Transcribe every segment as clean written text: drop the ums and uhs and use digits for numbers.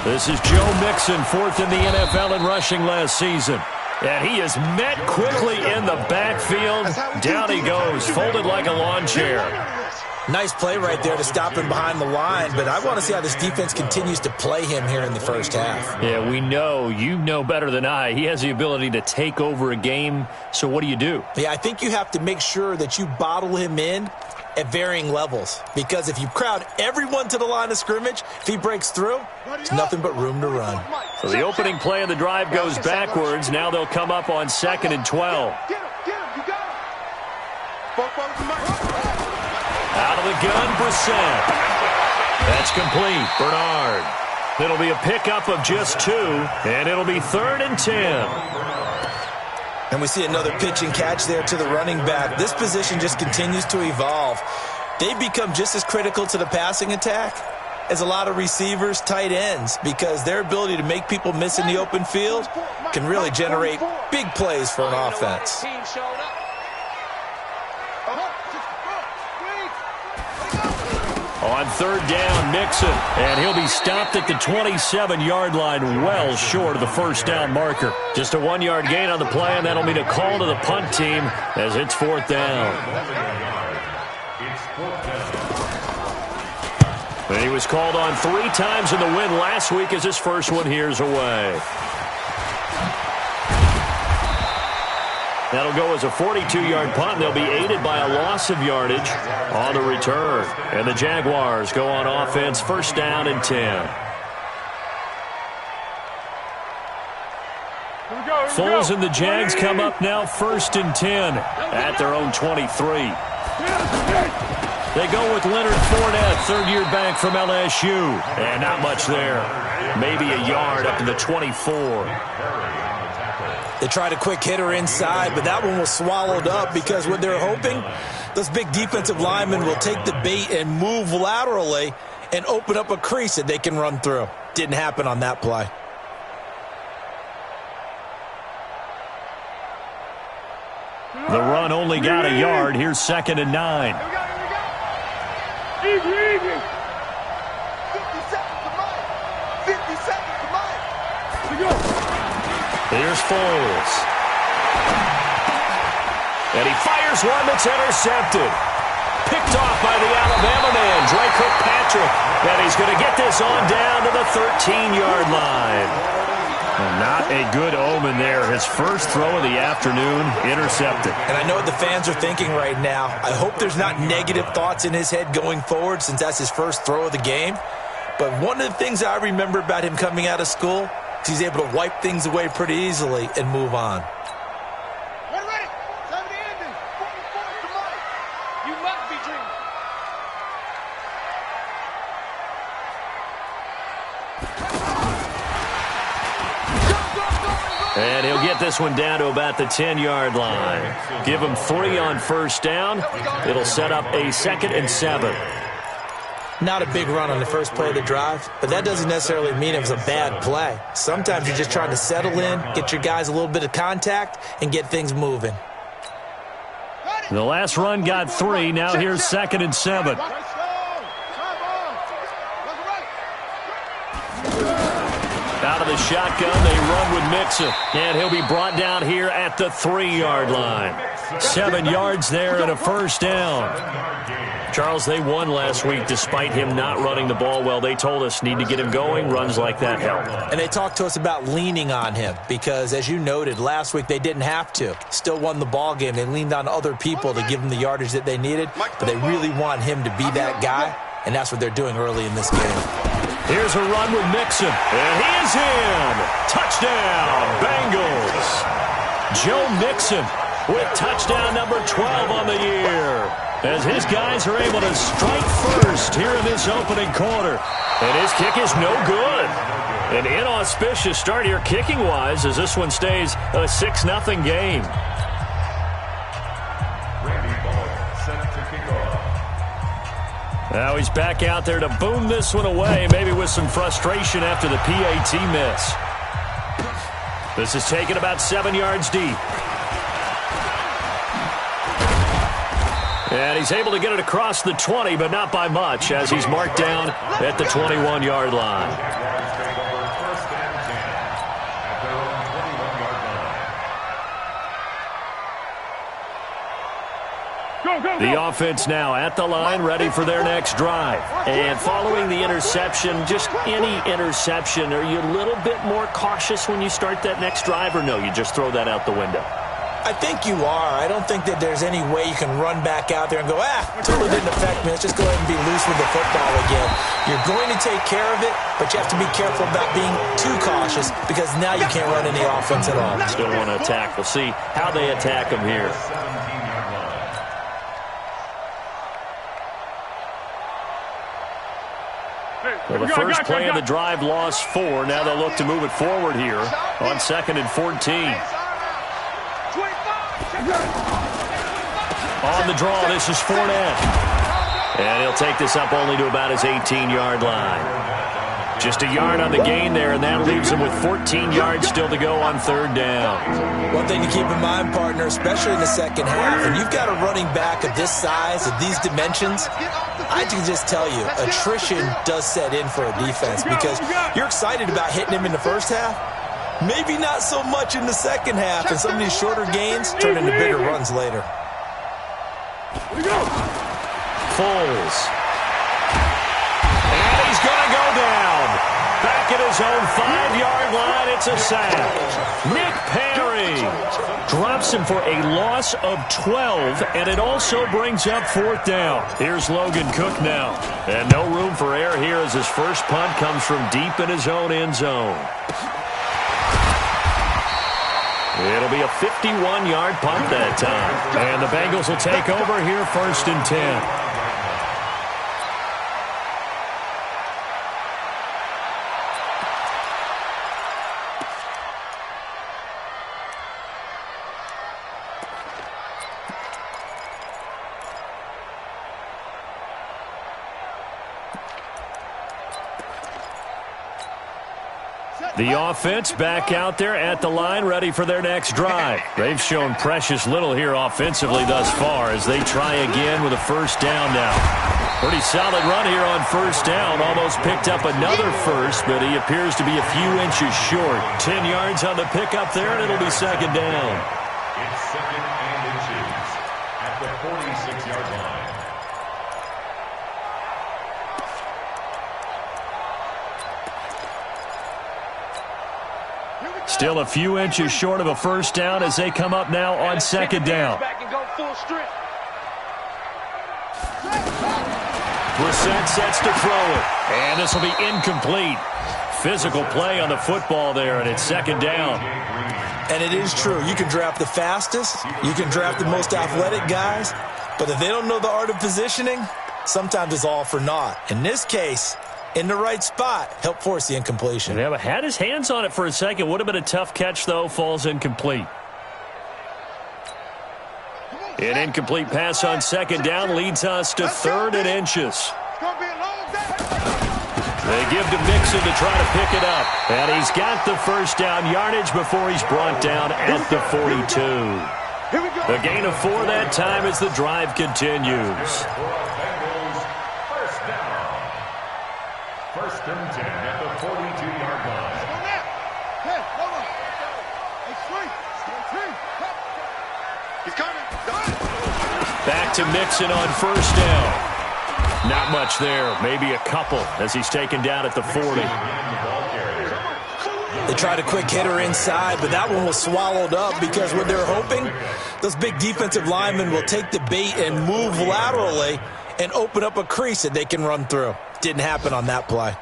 This is Joe Mixon, fourth in the NFL in rushing last season. And he is met quickly in the backfield. Down he goes, folded like a lawn chair. Nice play right there to stop him behind the line, but I want to see how this defense continues to play him here in the first half. Yeah, we know. You know better than I. He has the ability to take over a game, so what do? Yeah, I think you have to make sure that you bottle him in at varying levels, because if you crowd everyone to the line of scrimmage, if he breaks through, there's nothing but room to run. So the opening play of the drive goes backwards. Now they'll come up on 2nd and 12. Out of the gun, Brissett. That's complete. Bernard. It'll be a pickup of just 2, and it'll be 3rd and 10. And we see another pitch and catch there to the running back. This position just continues to evolve. They become just as critical to the passing attack as a lot of receivers, tight ends, because their ability to make people miss in the open field can really generate big plays for an offense. On 3rd down, Mixon, and he'll be stopped at the 27-yard line, well short of the first down marker. Just a 1-yard gain on the play, and that'll mean a call to the punt team as it's 4th down. And he was called on 3 times in the win last week as his first one here's away. That'll go as a 42-yard punt, and they'll be aided by a loss of yardage on the return. And the Jaguars go on offense, 1st down and 10. Foles and the Jags come up now 1st and 10 at their own 23. They go with Leonard Fournette, third-year back from LSU. And not much there. Maybe a yard up to the 24. They tried a quick hitter inside, but that one was swallowed up because what they're hoping, those big defensive linemen will take the bait and move laterally and open up a crease that they can run through. Didn't happen on that play. The run only got a yard. Here's 2nd and 9. Easy. 50 seconds to Mike. Here we go. Here's Foles. And he fires one that's intercepted. Picked off by the Alabama man, Dre Kirkpatrick. And he's going to get this on down to the 13-yard line. Not a good omen there. His first throw of the afternoon, intercepted. And I know what the fans are thinking right now. I hope there's not negative thoughts in his head going forward since that's his first throw of the game. But one of the things I remember about him coming out of school, he's able to wipe things away pretty easily and move on. Ready. Time to end it. 44 to Mike. You must be dreaming. And he'll get this one down to about the 10-yard line. Give him 3 on 1st down. It'll set up a 2nd and 7. Not a big run on the first play of the drive, but that doesn't necessarily mean it was a bad play. Sometimes you're just trying to settle in, get your guys a little bit of contact, and get things moving. The last run got 3. Now here's 2nd and 7. Out of the shotgun, they run with Mixon. And he'll be brought down here at the 3-yard line. 7 yards there and a first down. Charles, they won last week despite him not running the ball well. They told us need to get him going. Runs like that help. And they talked to us about leaning on him because, as you noted, last week they didn't have to. Still won the ball game. They leaned on other people to give them the yardage that they needed, but they really want him to be that guy, and that's what they're doing early in this game. Here's a run with Mixon, and he is in. Touchdown, Bengals. Joe Mixon with touchdown number 12 on the year, as his guys are able to strike first here in this opening quarter. And his kick is no good. An inauspicious start here kicking-wise as this one stays a 6-0 game. Now he's back out there to boom this one away, maybe with some frustration after the PAT miss. This is taken about 7 yards deep. And he's able to get it across the 20, but not by much, as he's marked down at the 21-yard line. The offense now at the line, ready for their next drive. And following the interception, just any interception, are you a little bit more cautious when you start that next drive, or no, you just throw that out the window? I think you are. I don't think that there's any way you can run back out there and go, totally didn't affect me. Let's just go ahead and be loose with the football again. You're going to take care of it, but you have to be careful about being too cautious because now you can't run any offense at all. Still want to attack. We'll see how they attack them here. Well, the first play of the drive lost 4. Now they'll look to move it forward here on 2nd and 14. On the draw, this is Fournette. And he'll take this up only to about his 18-yard line. Just a yard on the gain there, and that leaves him with 14 yards still to go on 3rd down. One thing to keep in mind, partner, especially in the second half, when you've got a running back of this size, of these dimensions, I can just tell you, attrition does set in for a defense because you're excited about hitting him in the first half. Maybe not so much in the second half, and some of these shorter gains turn into bigger runs later. Foles. And he's going to go down. Back at his own 5-yard line, it's a sack. Nick Perry drops him for a loss of 12, and it also brings up 4th down. Here's Logan Cook now. And no room for error here as his first punt comes from deep in his own end zone. It'll be a 51-yard punt that time. And the Bengals will take over here 1st and 10. The offense back out there at the line, ready for their next drive. They've shown precious little here offensively thus far as they try again with a 1st down now. Pretty solid run here on 1st down. Almost picked up another first, but he appears to be a few inches short. 10 yards on the pickup there, and it'll be 2nd down. It's 2nd and inches at the 46-yard line. Still a few inches short of a 1st down as they come up now on 2nd down. Brissett sets to throw it. And this will be incomplete. Physical play on the football there, and it's 2nd down. And it is true. You can draft the fastest. You can draft the most athletic guys. But if they don't know the art of positioning, sometimes it's all for naught. In this case, in the right spot, help force the incompletion. Yeah, but had his hands on it for a second. Would have been a tough catch, though. Falls incomplete. An incomplete pass on 2nd down leads us to 3rd and inches. They give to Mixon to try to pick it up. And he's got the 1st down yardage before he's brought down at the 42. The gain of 4 that time as the drive continues. 1st and 10 at the 42-yard line. Back to Mixon on 1st down. Not much there, maybe a couple as he's taken down at the 40. They tried a quick hitter inside, but that one was swallowed up because what they're hoping, those big defensive linemen will take the bait and move laterally and open up a crease that they can run through. Didn't happen on that play.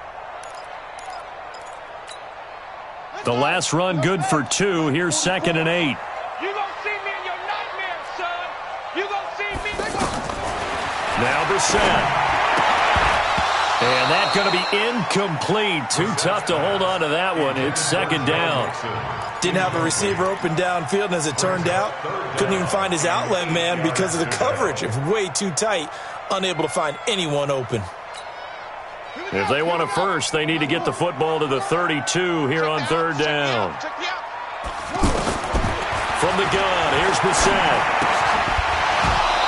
The last run good for 2. Here's 2nd and 8. You gonna see me in your nightmares, son. You gonna see me. Now Brissett. And that's going to be incomplete. Too tough to hold on to that one. It's 2nd down. Didn't have a receiver open downfield, and as it turned out, couldn't even find his outlet man because of the coverage. It was way too tight, unable to find anyone open. If they want a first, they need to get the football to the 32 here on 3rd down. From the gun, here's Brissett.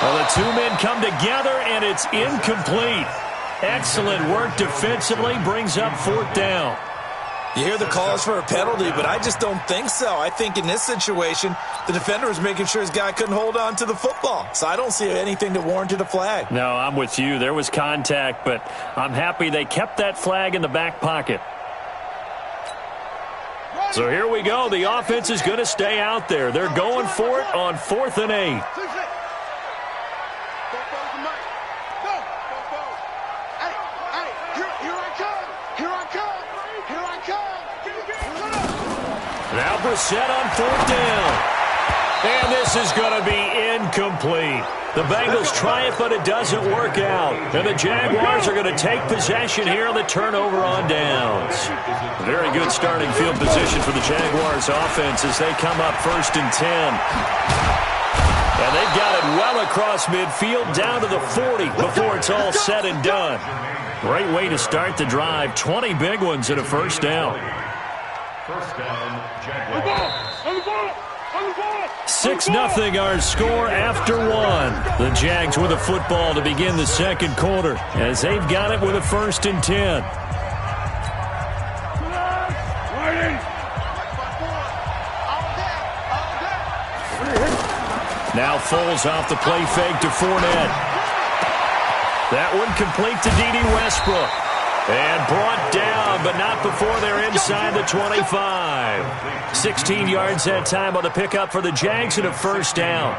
Well, the 2 men come together, and it's incomplete. Excellent work defensively, brings up 4th down. You hear the calls for a penalty, but I just don't think so. I think in this situation, the defender was making sure his guy couldn't hold on to the football. So I don't see anything that warranted a flag. No, I'm with you. There was contact, but I'm happy they kept that flag in the back pocket. So here we go. The offense is going to stay out there. They're going for it on 4th and 8. Now Brissett on 4th down. And this is going to be incomplete. The Bengals try it, but it doesn't work out. And the Jaguars are going to take possession here on the turnover on downs. Very good starting field position for the Jaguars offense as they come up 1st and 10. And they've got it well across midfield down to the 40 before it's all said and done. Great way to start the drive. 20 big ones and a first down. First down, Jaguars. 6-0 our score after 1. The Jags with a football to begin the second quarter as they've got it with a 1st and 10. Now Foles off the play fake to Fournette. That one complete to D.D. Westbrook. And brought down, but not before they're inside the 25. 16 yards that time on the pickup for the Jags and a first down.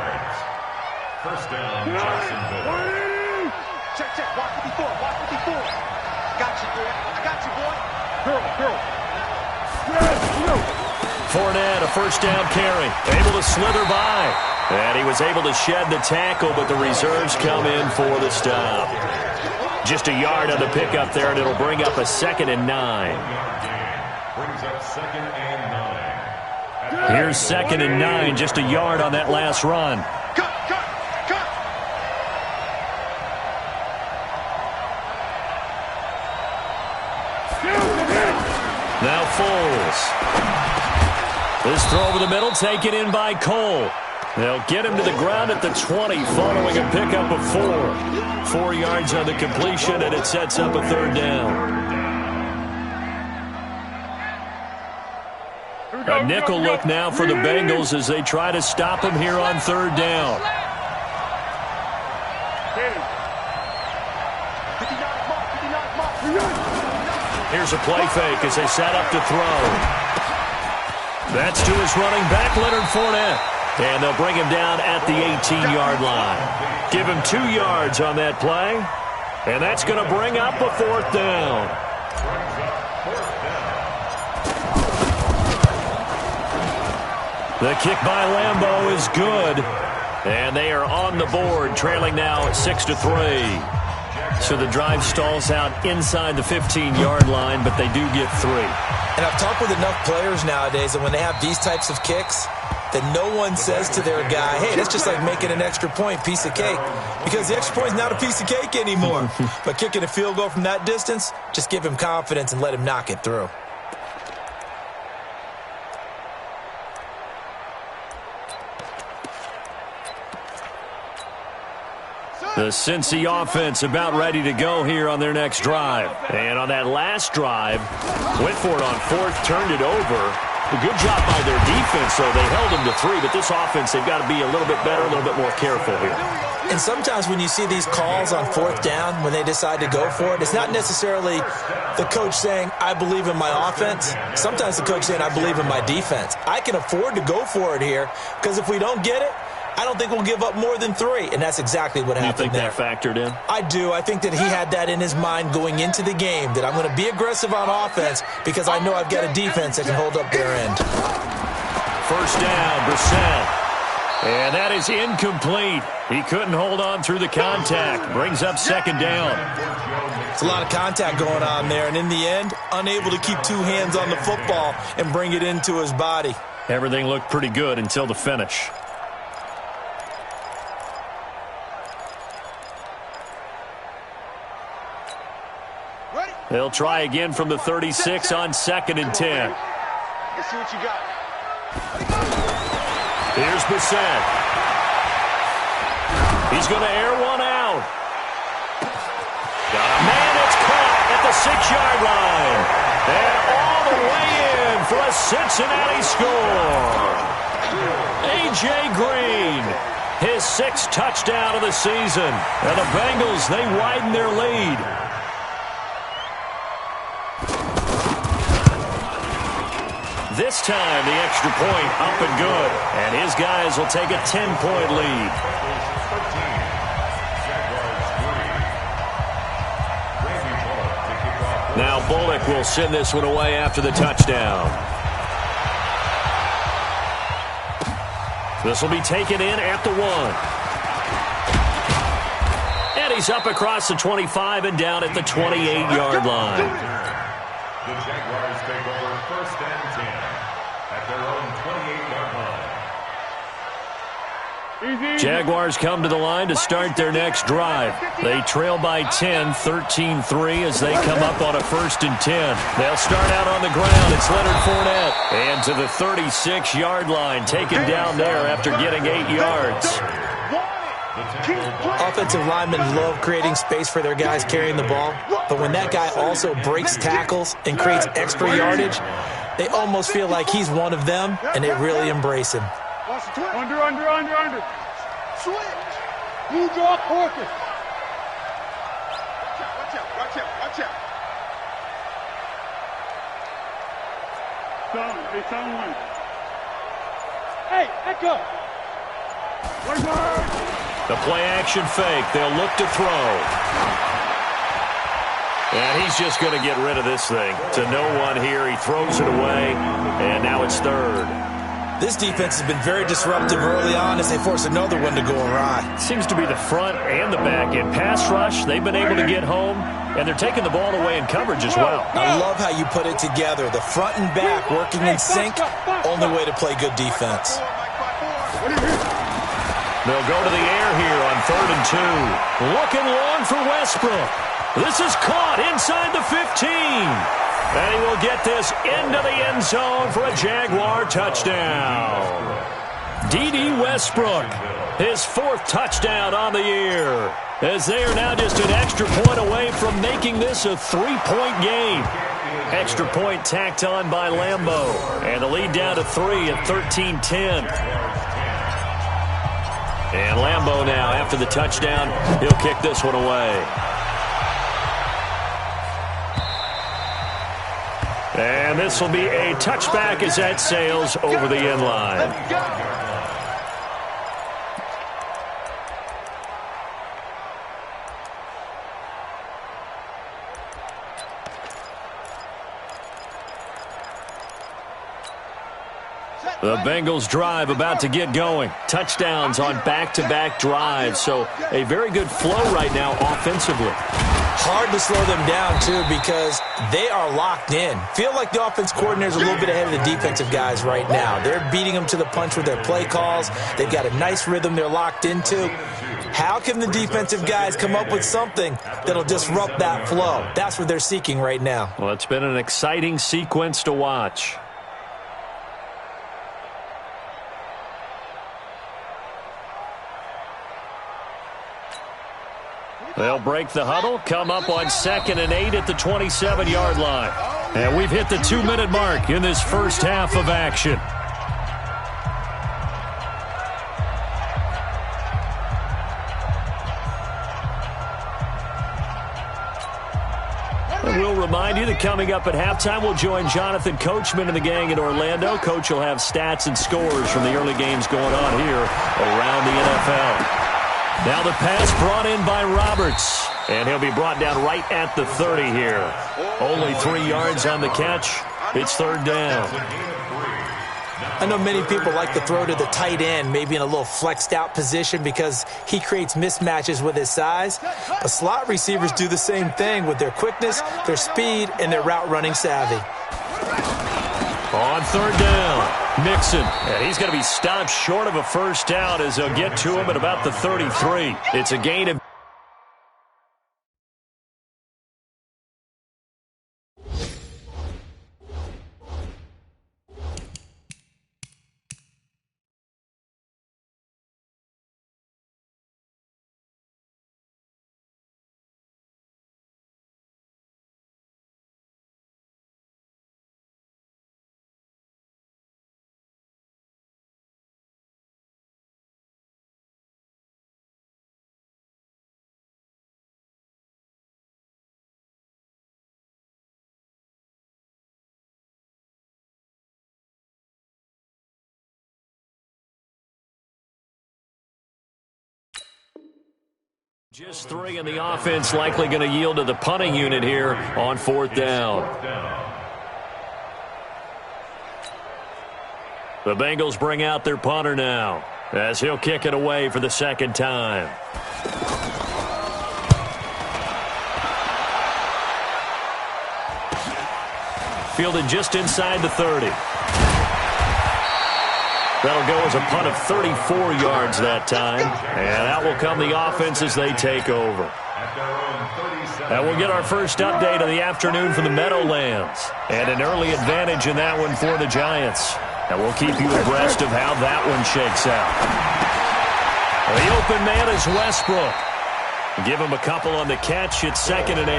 First down, Jacksonville. Check, check. Watch 54. Watch 54. Got you, boy. I got you, boy. Girl. Fournette, a first down carry. Able to slither by. And he was able to shed the tackle, but the reserves come in for the stop. Just a yard on the pickup there, and it'll bring up a 2nd and 9. Brings up 2nd and 9. Here's 2nd and 9, just a yard on that last run. Cut. Now Foles. This throw over the middle taken in by Cole. They'll get him to the ground at the 20 following a pickup of 4. 4 yards on the completion, and it sets up a 3rd down. A nickel look now for the Bengals as they try to stop him here on 3rd down. Here's a play fake as they set up to throw. That's to his running back, Leonard Fournette. And they'll bring him down at the 18-yard line. Give him 2 yards on that play. And that's going to bring up a 4th down. The kick by Lambeau is good. And they are on the board, trailing now at 6-3. So the drive stalls out inside the 15-yard line, but they do get 3. And I've talked with enough players nowadays that when they have these types of kicks, that no one says to their guy, hey, that's just like making an extra point, piece of cake. Because the extra point is not a piece of cake anymore. But kicking a field goal from that distance, just give him confidence and let him knock it through. The Cincy offense about ready to go here on their next drive. And on that last drive, went for it on 4th, turned it over. A good job by their defense, though. They held them to 3, but this offense, they've got to be a little bit better, a little bit more careful here. And sometimes when you see these calls on 4th down, when they decide to go for it, it's not necessarily the coach saying, I believe in my offense. Sometimes the coach saying, I believe in my defense. I can afford to go for it here, because if we don't get it, I don't think we'll give up more than 3, and that's exactly what happened there. You think that factored in? I do. I think that he had that in his mind going into the game, that I'm going to be aggressive on offense because I know I've got a defense that can hold up their end. First down, Brissett. And that is incomplete. He couldn't hold on through the contact. Brings up 2nd down. It's a lot of contact going on there, and in the end, unable to keep 2 hands on the football and bring it into his body. Everything looked pretty good until the finish. They'll try again from the 36 on 2nd and 10. Let's see what you got. Here's Brissett. He's going to air one out. Got a man that's caught at the 6-yard line. And all the way for a Cincinnati score. A.J. Green, his 6th touchdown of the season. And the Bengals, they widen their lead. This time, the extra point up and good. And his guys will take a 10-point lead. Now Bullock will send this one away after the touchdown. This will be taken in at the 1. And he's up across the 25 and down at the 28-yard line. The Jaguars take over 1st and 10 at their own 28-yard line. Jaguars come to the line to start their next drive. They trail by 10, 13-3 as they come up on a 1st and 10. They'll start out on the ground. It's Leonard Fournette. And to the 36-yard line, taken down there after getting 8 yards. Offensive linemen love creating space for their guys carrying the ball, but when that guy also breaks tackles and creates extra yardage, they almost feel like he's one of them, and they really embrace him. Under. Switch. New draw quarter. Watch out. Someone. Hey, echo. The play-action fake. They'll look to throw. And he's just going to get rid of this thing. To no one here. He throws it away, and now it's 3rd. This defense has been very disruptive early on as they force another one to go awry. Seems to be the front and the back. In pass rush, they've been able to get home, and they're taking the ball away in coverage as well. I love how you put it together. The front and back working in sync, only way to play good defense. They'll go to the air here on 3rd and 2. Looking long for Westbrook. This is caught inside the 15. And he will get this into the end zone for a Jaguar touchdown. D.D. Westbrook, his 4th touchdown on the year, as they are now just an extra point away from making this a 3-point game. Extra point tacked on by Lambeau, and the lead down to 3 at 13-10. And Lambeau now, after the touchdown, he'll kick this one away. And this will be a touchback as that sails over the end line. The Bengals drive about to get going. Touchdowns on back-to-back drives. So a very good flow right now offensively. Hard to slow them down, too, because they are locked in. Feel like the offense coordinator's a little bit ahead of the defensive guys right now. They're beating them to the punch with their play calls. They've got a nice rhythm they're locked into. How can the defensive guys come up with something that'll disrupt that flow? That's what they're seeking right now. Well, it's been an exciting sequence to watch. They'll break the huddle, come up on 2nd and 8 at the 27-yard line. And we've hit the 2-minute mark in this first half of action. And we'll remind you that coming up at halftime, we'll join Jonathan Coachman and the gang in Orlando. Coach will have stats and scores from the early games going on here around the NFL. Now the pass brought in by Roberts, and he'll be brought down right at the 30 here. Only 3 yards on the catch. It's 3rd down. I know many people like to throw to the tight end, maybe in a little flexed out position because he creates mismatches with his size. But slot receivers do the same thing with their quickness, their speed, and their route running savvy. On 3rd down, Mixon. And he's going to be stopped short of a first down as they'll get to him at about the 33. It's a gain of Just 3, and the offense likely going to yield to the punting unit here on 4th down. The Bengals bring out their punter now as he'll kick it away for the 2nd time. Fielded just inside the 30. That'll go as a punt of 34 yards that time. And out will come the offense as they take over. And we'll get our first update of the afternoon from the Meadowlands. And an early advantage in that one for the Giants. And we'll keep you abreast of how that one shakes out. The open man is Westbrook. Give him a couple on the catch. It's 2nd and 8.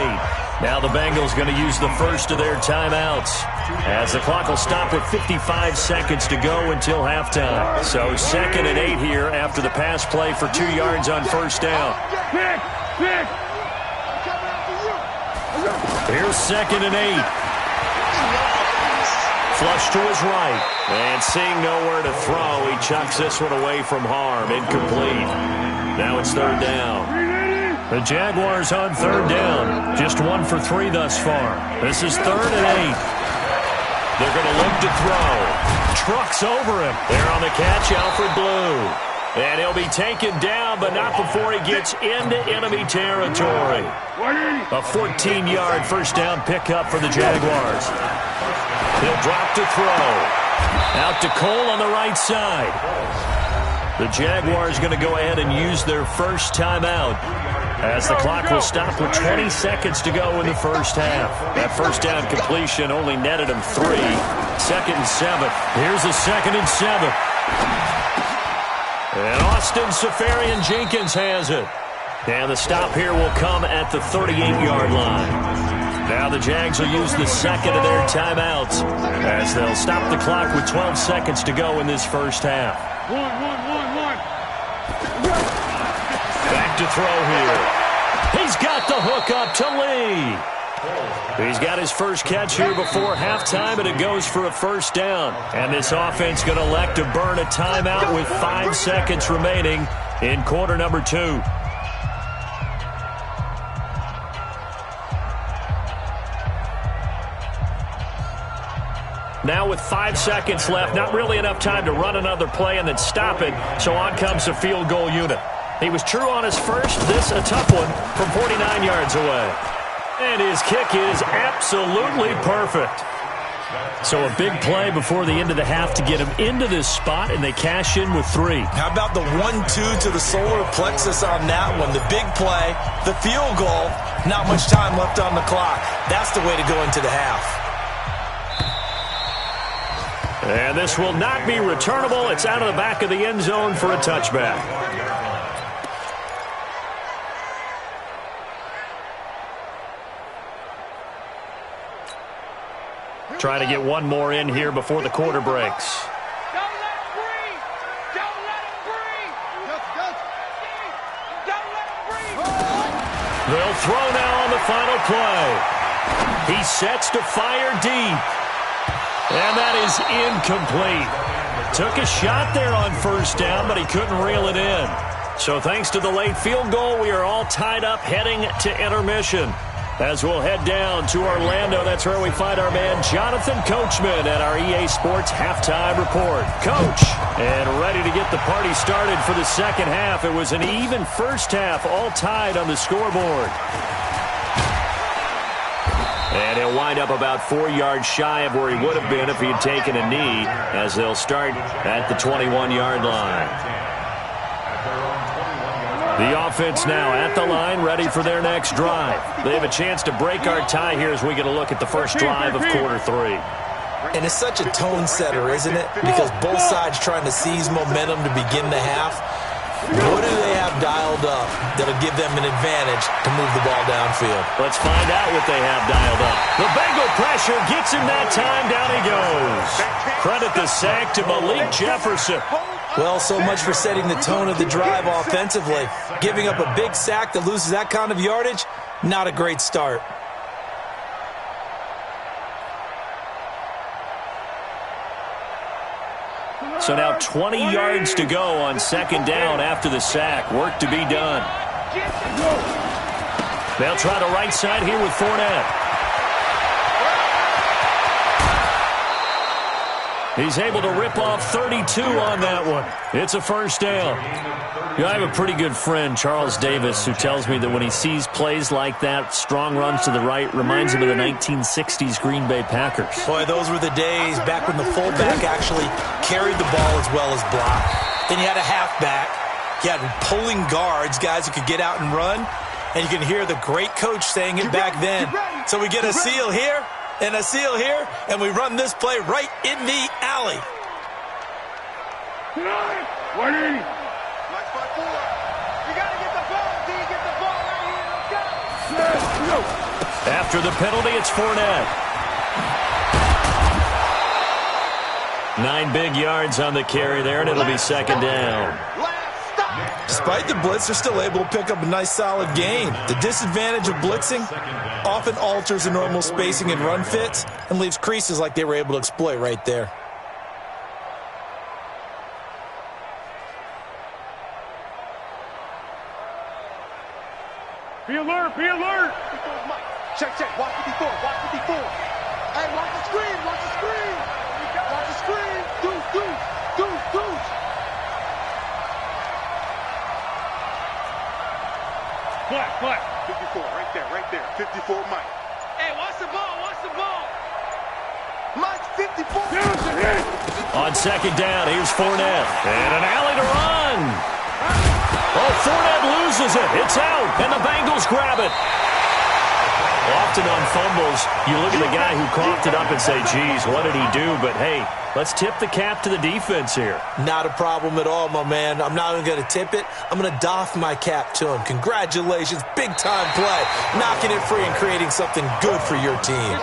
Now the Bengals going to use the first of their timeouts as the clock will stop with 55 seconds to go until halftime. So 2nd and 8 here after the pass play for 2 yards on 1st down. Here's 2nd and 8. Flush to his right. And seeing nowhere to throw, he chucks this one away from harm. Incomplete. Now it's 3rd down. The Jaguars on 3rd down. Just 1 for 3 thus far. This is 3rd and 8. They're going to look to throw. Trucks over him. There on the catch, Alfred Blue. And he'll be taken down, but not before he gets into enemy territory. A 14-yard first down pickup for the Jaguars. He'll drop to throw. Out to Cole on the right side. The Jaguars going to go ahead and use their first timeout as the clock will stop with 20 seconds to go in the first half. That first down completion only netted him 3. 2nd and 7. Here's a 2nd and 7. And Austin Safarian-Jenkins has it. And the stop here will come at the 38-yard line. Now the Jags will use the 2nd of their timeouts as they'll stop the clock with 12 seconds to go in this first half. Back to throw here. He's got the hook up to Lee. He's got his first catch here before halftime, and it goes for a first down. And this offense going to elect to burn a timeout with 5 seconds remaining in quarter number 2. Now with 5 seconds left, not really enough time to run another play and then stop it, so on comes the field goal unit. He was true on his first, this a tough one from 49 yards away. And his kick is absolutely perfect. So a big play before the end of the half to get him into this spot, and they cash in with 3. How about the 1-2 to the solar plexus on that one? The big play, the field goal, not much time left on the clock. That's the way to go into the half. And this will not be returnable. It's out of the back of the end zone for a touchback. Trying to get one more in here before the quarter breaks. Don't let it breathe. Don't let it breathe. Don't let it breathe. They'll throw now on the final play. He sets to fire deep. And that is incomplete. Took a shot there on first down, but he couldn't reel it in. So thanks to the late field goal, we are all tied up heading to intermission. As we'll head down to Orlando, that's where we find our man Jonathan Coachman at our EA Sports Halftime Report. Coach, and ready to get the party started for the second half. It was an even first half, all tied on the scoreboard. And he'll wind up about 4 yards shy of where he would have been if he had taken a knee, as they'll start at the 21-yard line. The offense now at the line, ready for their next drive. They have a chance to break our tie here as we get a look at the first drive of quarter 3. And it's such a tone setter, isn't it? Because both sides trying to seize momentum to begin the half. What do they have dialed up that'll give them an advantage to move the ball downfield? Let's find out what they have dialed up. The Bengal pressure gets him that time. Down he goes. Credit the sack to Malik Jefferson. Well, so much for setting the tone of the drive offensively. Giving up a big sack that loses that kind of yardage, not a great start. So now 20 yards to go on second down after the sack. Work to be done. They'll try the right side here with Fournette. He's able to rip off 32 on that one. It's a first down. You know, I have a pretty good friend, Charles Davis, who tells me that when he sees plays like that, strong runs to the right, reminds him of the 1960s Green Bay Packers. Boy, those were the days back when the fullback actually carried the ball as well as blocked. Then you had a halfback. You had pulling guards, guys who could get out and run. And you can hear the great coach saying it back then. So we get a seal here and a seal here, and we run this play right in the alley. 180. Nice by 4. You got to get the ball. Do you get the ball right here? Let's go. After the penalty, it's Fournette. 9 big yards on the carry there, and it'll be second down. Despite the blitz, they're still able to pick up a nice, solid gain. The disadvantage of blitzing often alters the normal spacing and run fits and leaves creases like they were able to exploit right there. Be alert, be alert. Check, check. Watch 54, watch 54. Hey, watch the screen, watch the screen. Watch the screen. Deuce, deuce, deuce, deuce. Flat. 54, right there. 54, Mike. Hey, watch the ball, watch the ball. Mike, 54. On second down, here's Fournette. And an alley to run. Oh, Fournette loses it. It's out, and the Bengals grab it. Often on fumbles, you look at the guy who coughed it up and say, geez, what did he do? But, hey, let's tip the cap to the defense here. Not a problem at all, my man. I'm not even going to tip it. I'm going to doff my cap to him. Congratulations. Big-time play. Knocking it free and creating something good for your team.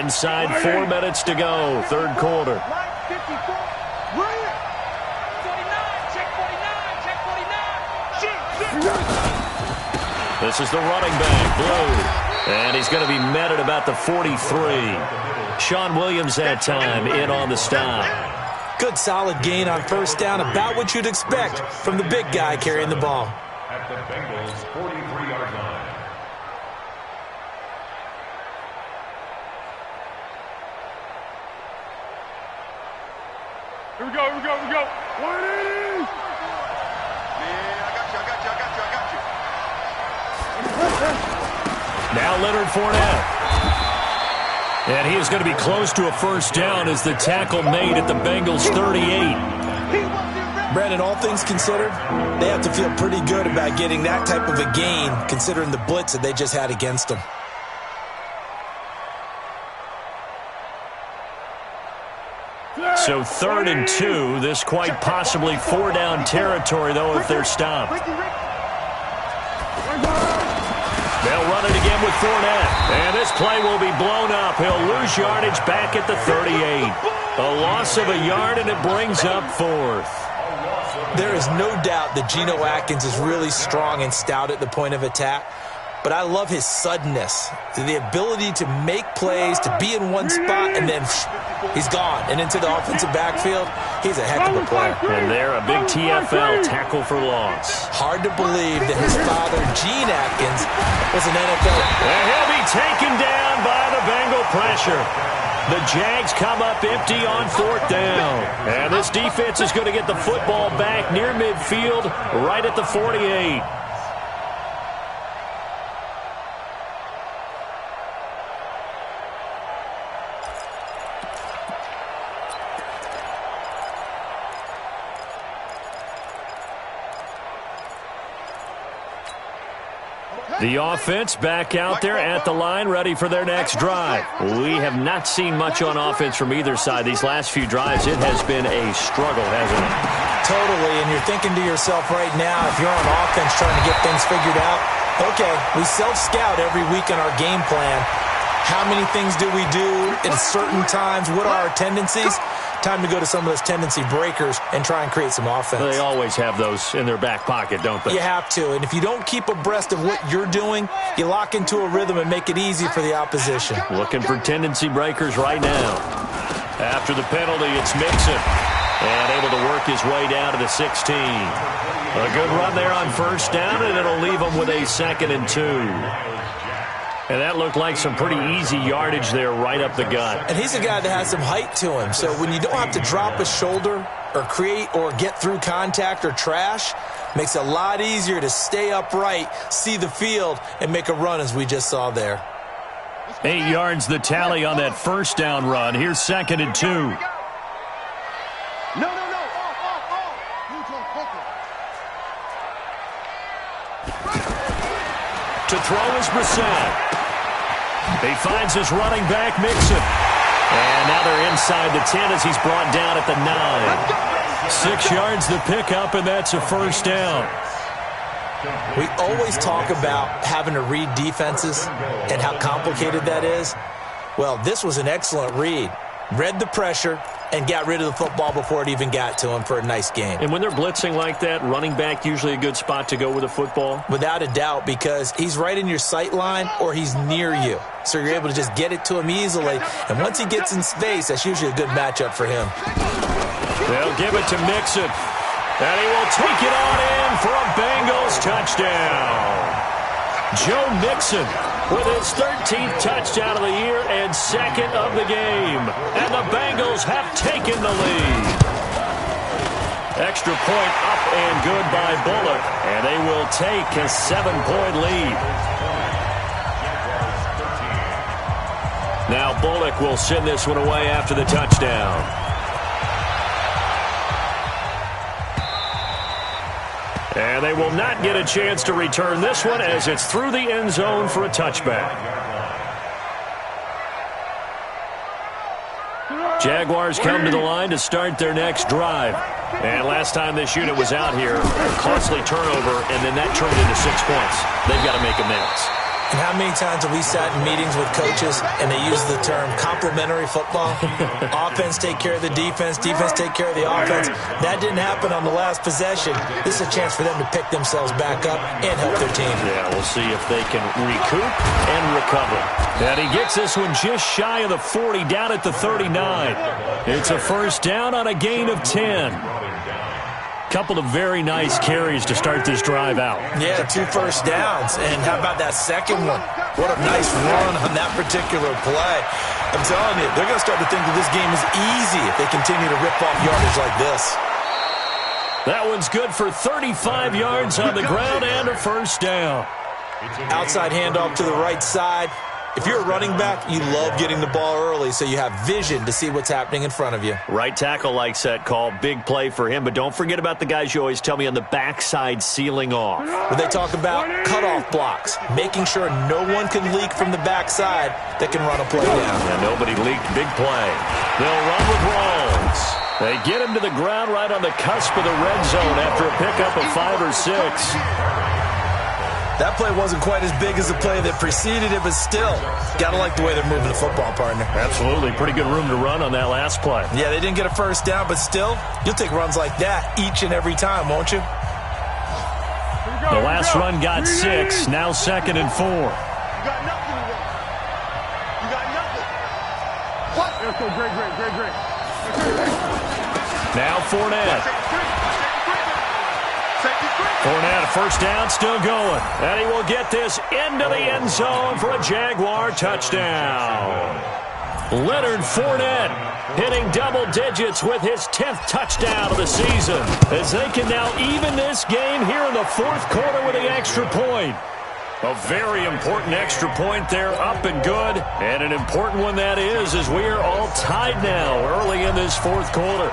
Inside 4 minutes to go, third quarter. This is the running back, Blue. And he's going to be met at about the 43. Sean Williams that time in on the stop. Good solid gain on first down, about what you'd expect from the big guy carrying the ball. At the Bengals' 43-yard line. Here we go. 180! Man, I got you. Now Leonard Fournette. And he is going to be close to a first down as the tackle made at the Bengals' 38. Brandon, all things considered, they have to feel pretty good about getting that type of a gain considering the blitz that they just had against them. So 3rd and 2, this quite possibly 4-down territory, though, if they're stopped. They'll run it again with Fournette. And this play will be blown up. He'll lose yardage back at the 38. A loss of a yard, and it brings up 4th. There is no doubt that Geno Atkins is really strong and stout at the point of attack. But I love his suddenness, the ability to make plays, to be in one spot, and then he's gone. And into the offensive backfield, he's a heck of a player. And there, a big TFL tackle for loss. Hard to believe that his father, Gene Atkins, was an NFL. And he'll be taken down by the Bengal pressure. The Jags come up empty on 4th down. And this defense is going to get the football back near midfield, right at the 48. The offense back out there at the line, ready for their next drive. We have not seen much on offense from either side. These last few drives, it has been a struggle, hasn't it? Totally, and you're thinking to yourself right now, if you're on offense trying to get things figured out, okay, we self-scout every week in our game plan. How many things do we do at certain times? What are our tendencies? Time to go to some of those tendency breakers and try and create some offense. They always have those in their back pocket, don't they? You have to, and if you don't keep abreast of what you're doing, you lock into a rhythm and make it easy for the opposition. Looking for tendency breakers right now. After the penalty, it's Mixon. And able to work his way down to the 16. A good run there on first down, and it'll leave him with a 2nd and 2. And that looked like some pretty easy yardage there right up the gut. And he's a guy that has some height to him. So when you don't have to drop a shoulder or create or get through contact or trash, makes it a lot easier to stay upright, see the field, and make a run as we just saw there. 8 yards the tally on that first down run. Here's 2nd and 2. No. Off. Neutral, focus. To throw is Brissett. He finds his running back, Mixon. And now they're inside the 10 as he's brought down at the 9. 6 yards the pickup, and that's a first down. We always talk about having to read defenses and how complicated that is. Well, this was an excellent read. Read the pressure and got rid of the football before it even got to him for a nice game. And when they're blitzing like that, running back usually a good spot to go with a football? Without a doubt, because he's right in your sight line or he's near you. So you're able to just get it to him easily. And once he gets in space, that's usually a good matchup for him. They'll give it to Mixon. And he will take it on in for a Bengals touchdown. Joe Mixon with his 13th touchdown of the year and 2nd of the game. And the Bengals have taken the lead. Extra point up and good by Bullock. And they will take a 7-point lead. Now Bullock will send this one away after the touchdown. And they will not get a chance to return this one as it's through the end zone for a touchback. Jaguars come to the line to start their next drive. And last time this unit was out here, a costly turnover, and then that turned into 6 points. They've got to make amends. And how many times have we sat in meetings with coaches and they use the term complementary football? Offense take care of the defense, defense take care of the offense. That didn't happen on the last possession. This is a chance for them to pick themselves back up and help their team. Yeah, we'll see if they can recoup and recover. And he gets this one just shy of the 40, down at the 39. It's a first down on a gain of 10. Couple of very nice carries to start this drive out. Yeah, 2 first downs. And how about that second one? What a nice run on that particular play. I'm telling you, they're going to start to think that this game is easy if they continue to rip off yardage like this. That one's good for 35 yards on the ground and a first down. Outside handoff to the right side. If you're a running back, you love getting the ball early so you have vision to see what's happening in front of you. Right tackle likes that call. Big play for him. But don't forget about the guys you always tell me on the backside sealing off. When they talk about cutoff blocks, making sure no one can leak from the backside that can run a play down. Yeah, nobody leaked. Big play. They'll run with Rawls. They get him to the ground right on the cusp of the red zone after a pickup of 5 or 6. That play wasn't quite as big as the play that preceded it, but still, got to like the way they're moving the football, partner. Absolutely. Pretty good room to run on that last play. Yeah, they didn't get a first down, but still, you'll take runs like that each and every time, won't you? The last run got 6, now 2nd and 4. You got nothing today. You got nothing. What? Let's go, great. Now Fournette. Fournette, first down, still going. And he will get this into the end zone for a Jaguar touchdown. Leonard Fournette hitting double digits with his 10th touchdown of the season, as they can now even this game here in the 4th quarter with the extra point. A very important extra point there, up and good. And an important one that is, as we are all tied now early in this 4th quarter.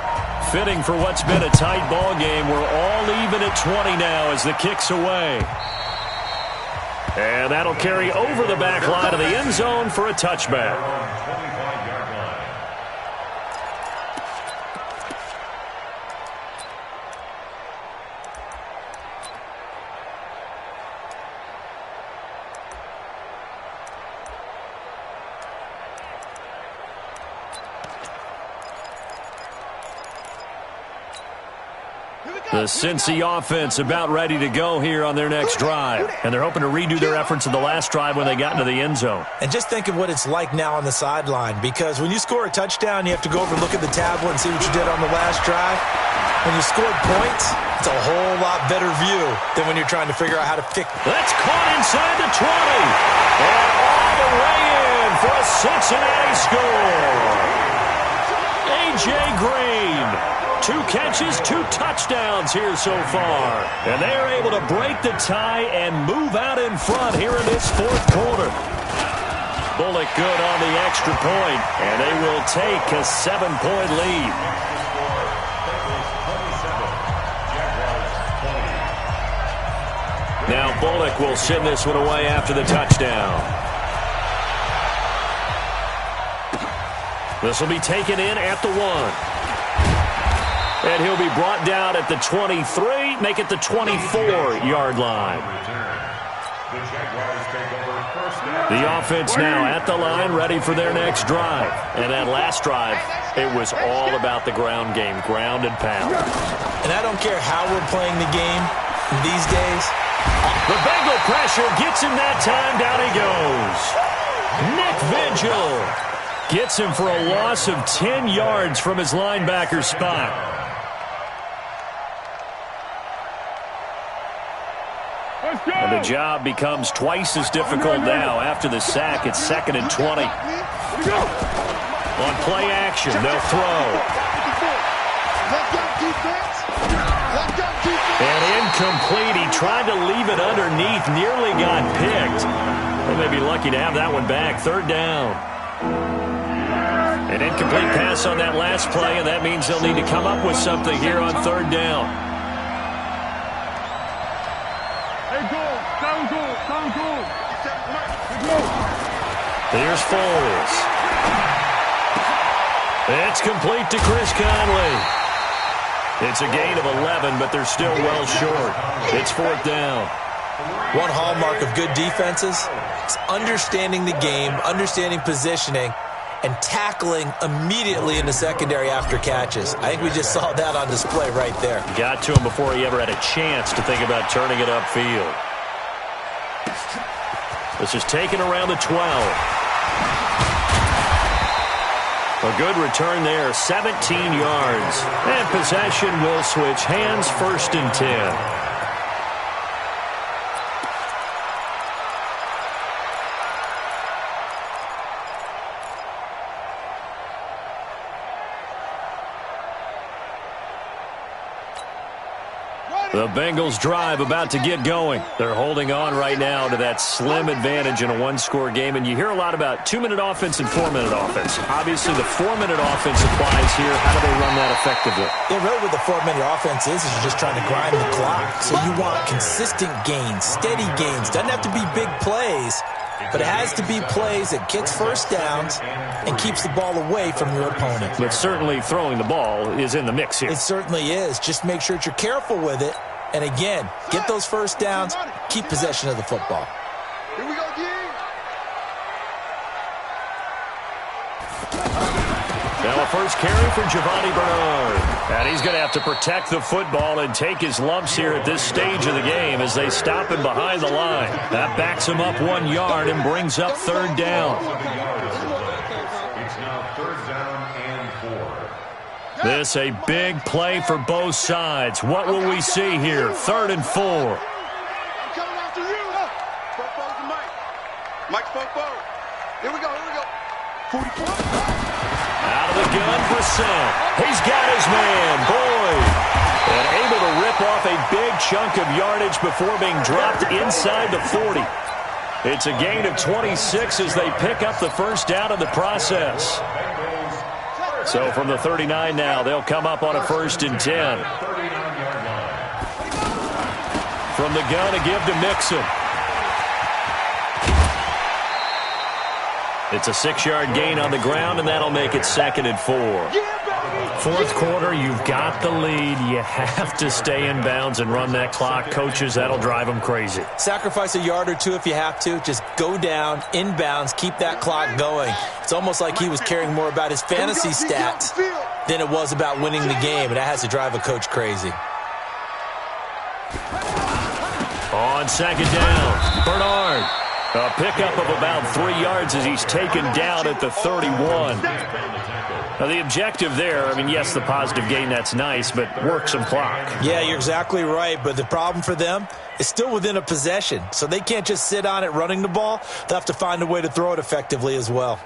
Fitting for what's been a tight ball game. We're all even at 20 now as the kick's away. And that'll carry over the back line of the end zone for a touchback. Here we The Cincy offense about ready to go here on their next drive. And they're hoping to redo their efforts in the last drive when they got into the end zone. And just think of what it's like now on the sideline, because when you score a touchdown, you have to go over and look at the tablet and see what you did on the last drive. When you scored points, it's a whole lot better view than when you're trying to figure out how to fix it. That's caught inside the 20. And all the way in for a Cincinnati score. A.J. Green. 2 catches, 2 touchdowns here so far. And they are able to break the tie and move out in front here in this fourth quarter. Bullock good on the extra point, and they will take a 7-point lead. Now Bullock will send this one away after the touchdown. This will be taken in at the 1. And he'll be brought down at the 23, make it the 24-yard line. The offense now at the line, ready for their next drive. And that last drive, it was all about the ground game, ground and pound. And I don't care how we're playing the game these days. The Bengal pressure gets him that time. Down he goes. Nick Vigil gets him for a loss of 10 yards from his linebacker spot. And the job becomes twice as difficult now. After the sack, it's 2nd and 20. On play action, they'll throw. And incomplete. He tried to leave it underneath, nearly got picked. They may be lucky to have that one back. 3rd down. An incomplete pass on that last play, and that means they'll need to come up with something here on 3rd down. Here's Foles. It's complete to Chris Conley. It's a gain of 11, but they're still well short. It's 4th down. One hallmark of good defenses is understanding the game, understanding positioning, and tackling immediately in the secondary after catches. I think we just saw that on display right there. Got to him before he ever had a chance to think about turning it upfield. This is taken around the 12. A good return there, 17 yards. And possession will switch hands, 1st and 10. The Bengals drive about to get going. They're holding on right now to that slim advantage in a 1-score game. And you hear a lot about 2-minute offense and 4-minute offense. Obviously, the 4-minute offense applies here. How do they run that effectively? Yeah, really what the 4-minute offense is you're just trying to grind the clock. So you want consistent gains, steady gains. Doesn't have to be big plays, but it has to be plays that gets first downs and keeps the ball away from your opponent. But certainly throwing the ball is in the mix here. It certainly is. Just make sure that you're careful with it. And again, get those first downs, keep possession of the football. Here we go, D. Now a first carry for Giovanni Bernard. And he's going to have to protect the football and take his lumps here at this stage of the game as they stop him behind the line. That backs him up 1 yard and brings up 3rd down. It's now 3rd down and 4. This a big play for both sides. What will we see here? 3rd and 4. I'm coming after you. Football's the mic. Mike's football. Here we go. 44. Out of the gun for Sam. He's got his man, Boyd. And able to rip off a big chunk of yardage before being dropped inside the 40. It's a gain of 26 as they pick up the first down in the process. So from the 39 now, they'll come up on a 1st and 10. From the gun, a give to Mixon. It's a 6-yard gain on the ground, and that'll make it 2nd and 4. 4th quarter, you've got the lead. You have to stay in bounds and run that clock. Coaches, that'll drive them crazy. Sacrifice a yard or two if you have to. Just go down, inbounds, keep that clock going. It's almost like he was caring more about his fantasy stats than it was about winning the game, and that has to drive a coach crazy. On second down, Bernard. A pickup of about 3 yards as he's taken down at the 31. Now, the objective there, I mean, yes, the positive gain, that's nice, but work some clock. Yeah, you're exactly right, but the problem for them is still within a possession, so they can't just sit on it running the ball. They'll have to find a way to throw it effectively as well.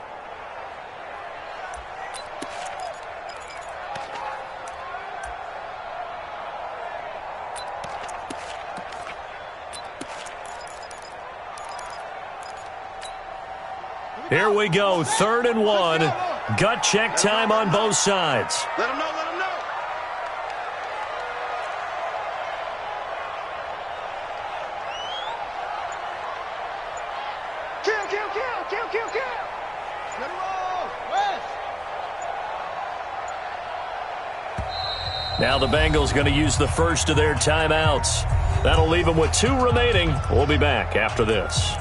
Here we go, 3rd and 1. Gut check time on both sides. Let him know, let him know. Kill, kill, kill, kill, kill, kill. Let him roll. West. Now the Bengals going to use the first of their timeouts. That'll leave them with 2 remaining. We'll be back after this.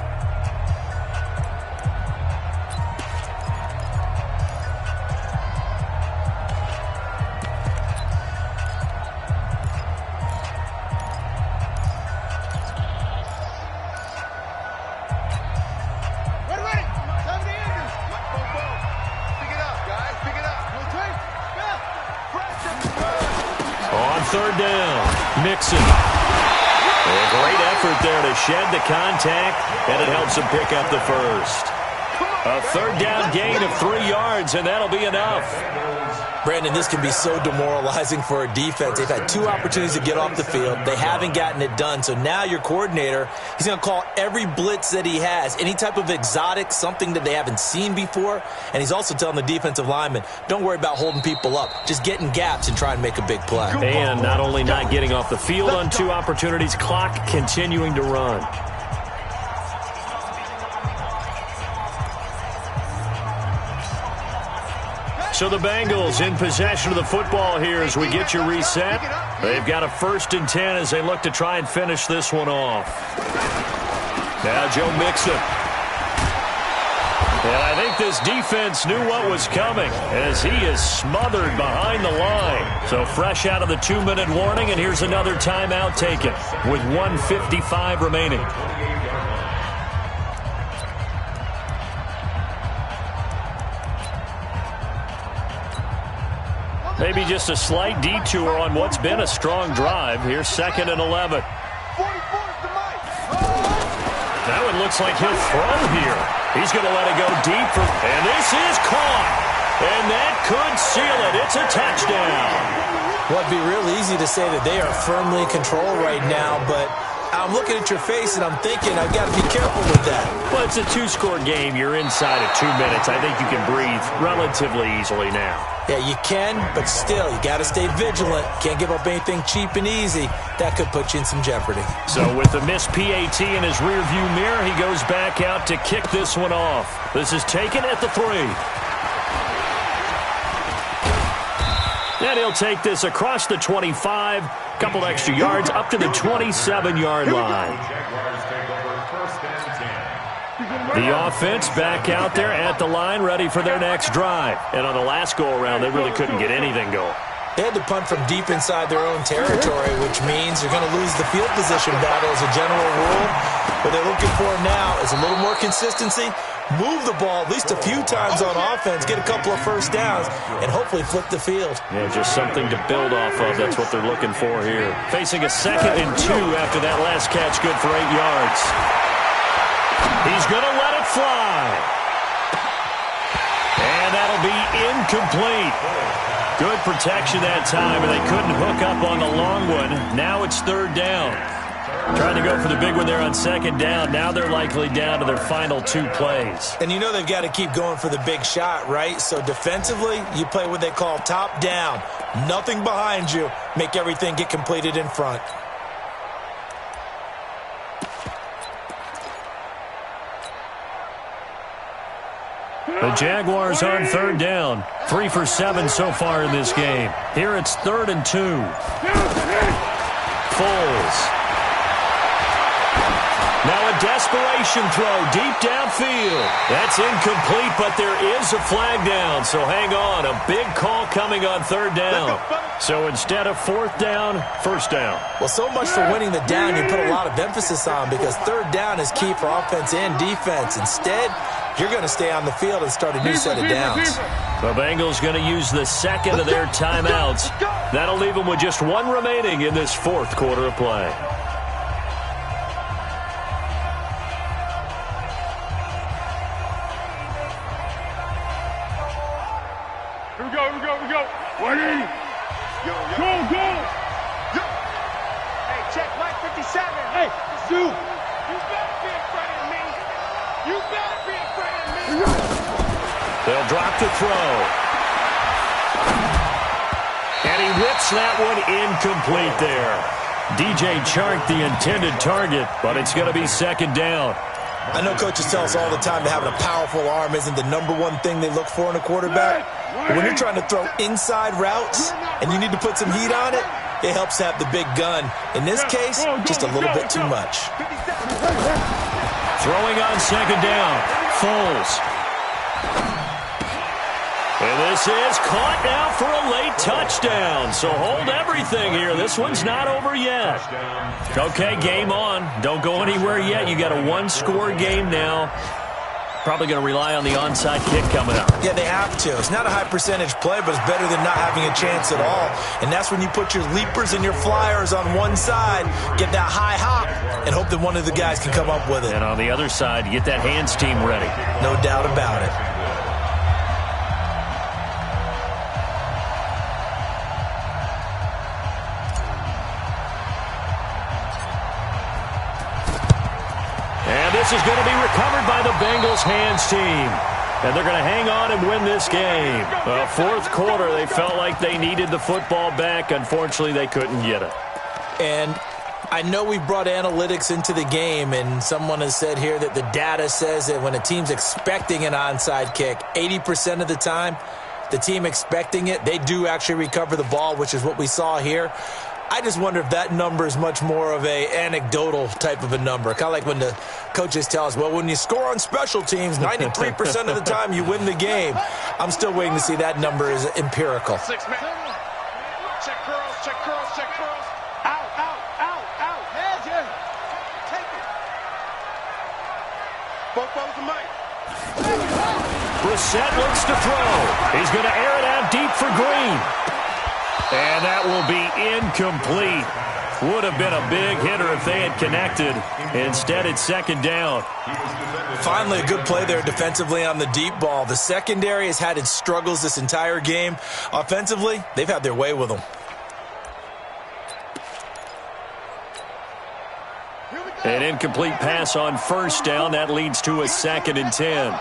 Third down, Mixon. A great effort there to shed the contact, and it helps him pick up the first. A 3rd down gain of 3 yards, and that'll be enough. Brandon, this can be so demoralizing for a defense. They've had 2 opportunities to get off the field. They haven't gotten it done. So now your coordinator, he's going to call every blitz that he has, any type of exotic, something that they haven't seen before. And he's also telling the defensive lineman, don't worry about holding people up. Just get in gaps and try and make a big play. And not only not getting off the field on 2 opportunities, clock continuing to run. So the Bengals in possession of the football here as we get you reset. They've got a 1st and 10 as they look to try and finish this one off. Now Joe Mixon. And I think this defense knew what was coming as he is smothered behind the line. So fresh out of the 2-minute warning, and here's another timeout taken with 1:55 remaining. Maybe just a slight detour on what's been a strong drive. Here's 2nd and 11. That one looks like he'll throw here. He's going to let it go deep. And this is caught. And that could seal it. It's a touchdown. Well, it'd be real easy to say that they are firmly in control right now, but I'm looking at your face and I'm thinking I've got to be careful with that. Well, it's a 2-score game. You're inside of 2 minutes. I think you can breathe relatively easily now. Yeah, you can, but still, you got to stay vigilant. Can't give up anything cheap and easy. That could put you in some jeopardy. So with the missed PAT in his rearview mirror, he goes back out to kick this one off. This is taken at the 3. And he'll take this across the 25, couple extra yards up to the 27-yard line. The offense back out there at the line, ready for their next drive. And on the last go-around, they really couldn't get anything going. They had to punt from deep inside their own territory, which means you're going to lose the field position battle as a general rule. What they're looking for now is a little more consistency, move the ball at least a few times on offense, get a couple of first downs, and hopefully flip the field. Yeah, just something to build off of. That's what they're looking for here. Facing a 2nd and 2 after that last catch, good for 8 yards. He's going to let it fly. And that'll be incomplete. Good protection that time, and they couldn't hook up on the long one. Now it's 3rd down. Trying to go for the big one there on 2nd down. Now they're likely down to their final 2 plays. And you know they've got to keep going for the big shot, right? So defensively, you play what they call top down. Nothing behind you. Make everything get completed in front. The Jaguars on 3rd down. 3 for 7 so far in this game. Here it's 3rd and 2. Foles. Now a desperation throw deep downfield. That's incomplete, but there is a flag down, so hang on. A big call coming on third down. So instead of fourth down, first down. Well, so much for winning the down you put a lot of emphasis on, because third down is key for offense and defense. Instead, you're going to stay on the field and start a new set of downs. The Bengals going to use the second of their timeouts. That'll leave them with just one remaining in this fourth quarter of play. Here we go. Ready? Go. Hey, check Mike 57. Hey, you. You better be afraid of me. They'll drop the throw. And he whips that one incomplete there. DJ Chark, the intended target, but it's going to be second down. I know coaches tell us all the time that having a powerful arm isn't the number one thing they look for in a quarterback. But when you're trying to throw inside routes and you need to put some heat on it, it helps to have the big gun. In this case, just a little bit too much. Throwing on second down, Foles. And this is caught now for a late touchdown. So hold everything here. This one's not over yet. Okay, game on. Don't go anywhere yet. You got a one-score game now. Probably going to rely on the onside kick coming up. Yeah, they have to. It's not a high-percentage play, but it's better than not having a chance at all. And that's when you put your leapers and your flyers on one side, get that high hop, and hope that one of the guys can come up with it. And on the other side, get that hands team ready. No doubt about it. This is going to be recovered by the Bengals hands team. And they're going to hang on and win this game. Fourth quarter, they felt like they needed the football back. Unfortunately, they couldn't get it. And I know we brought analytics into the game, and someone has said here that the data says that when a team's expecting an onside kick, 80% of the time, the team expecting it, they do actually recover the ball, which is what we saw here. I just wonder if that number is much more of a anecdotal type of a number. Kind of like when the coaches tell us, well, when you score on special teams, 93% of the time you win the game. I'm still waiting to see that number is empirical. 6 man. Check curls. Out. Heads in. Take it. Both of them, Mike. Brissett looks to throw. He's going to air it out deep for Green. And that will be incomplete. Would have been a big hitter if they had connected. Instead, it's second down. Finally, a good play there defensively on the deep ball. The secondary has had its struggles this entire game. Offensively, they've had their way with them. An incomplete pass on first down. That leads to a 2nd and 10.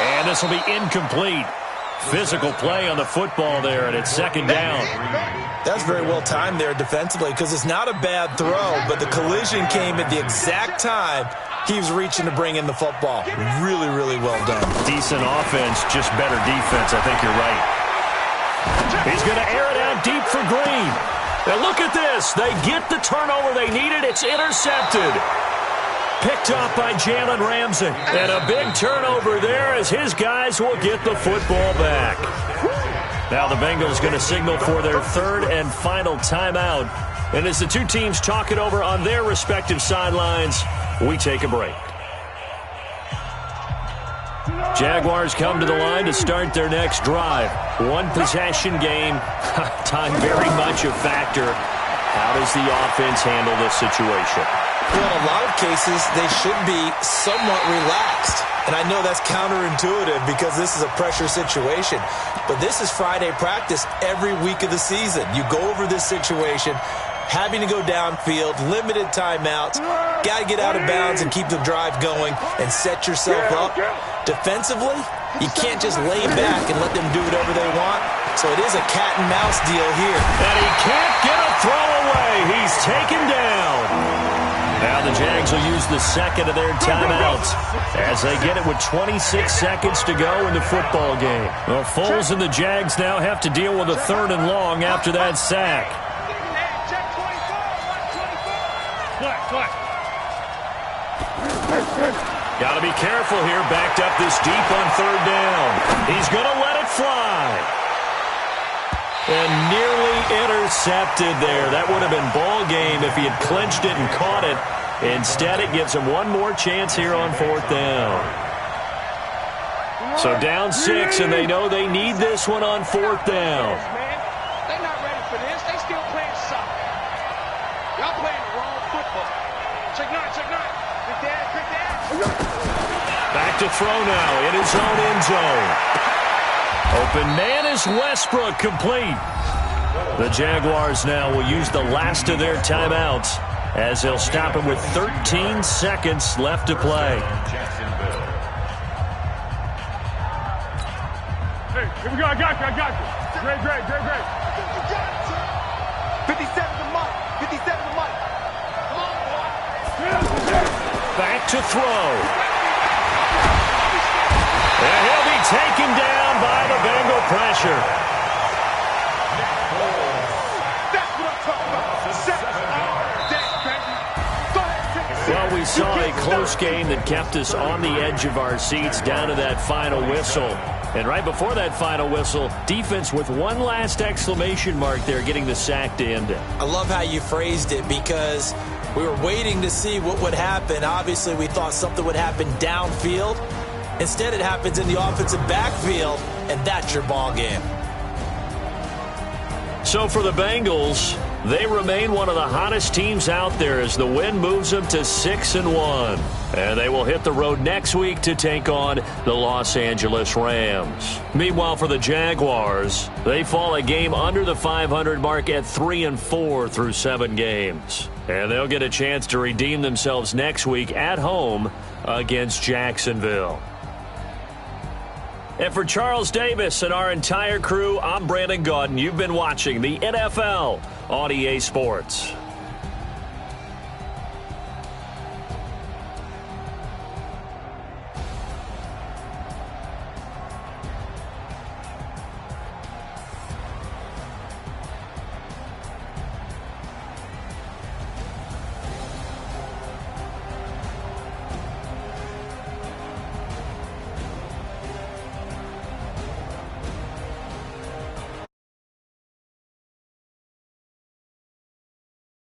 And this will be incomplete. Physical play on the football there, and it's second down. That's very well timed there defensively, because it's not a bad throw, but the collision came at the exact time he was reaching to bring in the football. Really, really well done. Decent offense, just better defense. I think you're right. He's going to air it out deep for Green. Now look at this. They get the turnover they needed. It's intercepted. Picked off by Jalen Ramsey. And a big turnover there as his guys will get the football back. Now the Bengals going to signal for their third and final timeout. And as the two teams talk it over on their respective sidelines, we take a break. Jaguars come to the line to start their next drive. One possession game. Time very much a factor. How does the offense handle this situation? Well, in a lot of cases, they should be somewhat relaxed. And I know that's counterintuitive because this is a pressure situation. But this is Friday practice every week of the season. You go over this situation, having to go downfield, limited timeouts, got to get out of bounds and keep the drive going and set yourself up. Defensively, you can't just lay back and let them do whatever they want. So it is a cat and mouse deal here. And he can't get a throw away. He's taken down. Now the Jags will use the second of their timeouts as they get it with 26 seconds to go in the football game. Well, Foles and the Jags now have to deal with a 3rd and long after that sack. Got to be careful here, backed up this deep on 3rd down. He's going to let it fly. And nearly intercepted there. That would have been ball game if he had clinched it and caught it. Instead, it gives him one more chance here on 4th down. So down 6, and they know they need this one on 4th down. They're not ready for this. They still playing soccer. Y'all playing the wrong football. Check nine. Good dad. Back to throw now in his own end zone. Open man is Westbrook, complete. The Jaguars now will use the last of their timeouts as they'll stop him with 13 seconds left to play. Hey, here we go. I got you. Great. 57 to Mike. Come on, boy. Back to throw. And he'll be taken down by the Bengal pressure. That's what I'm talking about. Well, we saw a close game that kept us on the edge of our seats down to that final whistle. And right before that final whistle, defense with one last exclamation mark there, getting the sack to end it. I love how you phrased it because we were waiting to see what would happen. Obviously, we thought something would happen downfield. Instead, it happens in the offensive backfield, and that's your ball game. So for the Bengals, they remain one of the hottest teams out there as the win moves them to 6-1. And they will hit the road next week to take on the Los Angeles Rams. Meanwhile, for the Jaguars, they fall a game under the 500 mark at 3-4 through 7 games. And they'll get a chance to redeem themselves next week at home against Jacksonville. And for Charles Davis and our entire crew, I'm Brandon Gaudin. You've been watching the NFL on EA Sports.